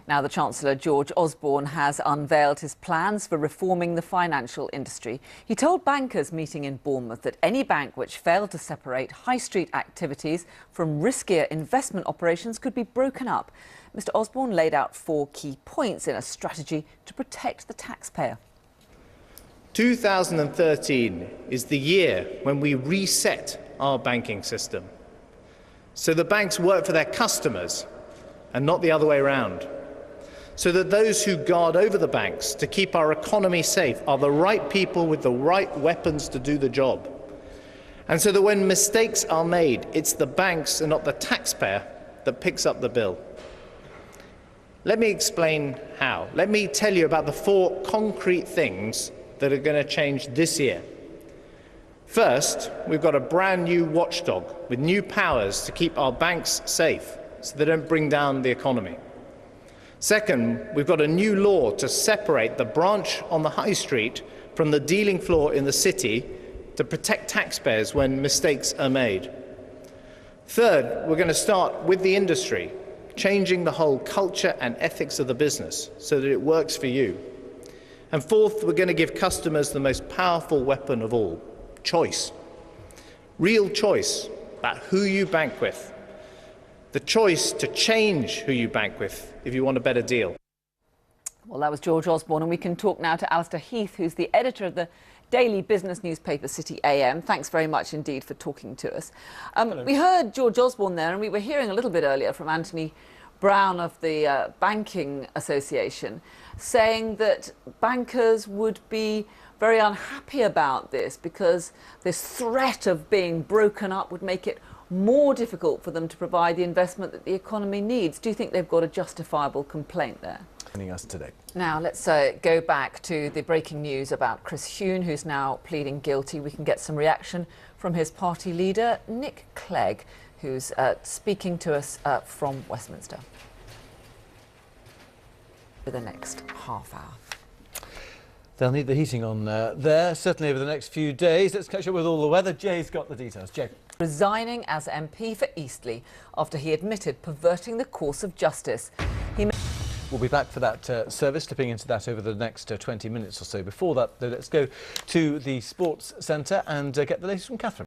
Now, the Chancellor, George Osborne, has unveiled his plans for reforming the financial industry. He told bankers meeting in Bournemouth that any bank which failed to separate high street activities from riskier investment operations could be broken up. Mr Osborne laid out 4 key points in a strategy to protect the taxpayer. 2013 is the year when we reset our banking system. So the banks work for their customers and not the other way around. So that those who guard over the banks to keep our economy safe are the right people with the right weapons to do the job. And so that when mistakes are made, it's the banks and not the taxpayer that picks up the bill. Let me explain how. Let me tell you about the 4 concrete things that are going to change this year. First, we've got a brand new watchdog with new powers to keep our banks safe so they don't bring down the economy. Second, we've got a new law to separate the branch on the high street from the dealing floor in the city to protect taxpayers when mistakes are made. Third, we're going to start with the industry, changing the whole culture and ethics of the business so that it works for you. And fourth, we're going to give customers the most powerful weapon of all, choice. Real choice about who you bank with. The choice to change who you bank with if you want a better deal. Well, that was George Osborne, and we can talk now to Alistair Heath, who's the editor of the daily business newspaper City AM. Thanks very much indeed for talking to us. We heard George Osborne there, and we were hearing a little bit earlier from Anthony Brown of the Banking Association saying that bankers would be very unhappy about this because this threat of being broken up would make it more difficult for them to provide the investment that the economy needs. Do you think they've got a justifiable complaint there? Us today. Now let's go back to the breaking news about Chris Huhne, who's now pleading guilty. We can get some reaction from his party leader, Nick Clegg, who's speaking to us from Westminster for the next half hour. They'll need the heating on there, certainly over the next few days. Let's catch up with all the weather. Jay's got the details. Jay. Resigning as MP for Eastleigh after he admitted perverting the course of justice. We'll be back for that service, slipping into that over the next 20 minutes or so. Before that, though, let's go to the Sports Centre and get the latest from Catherine.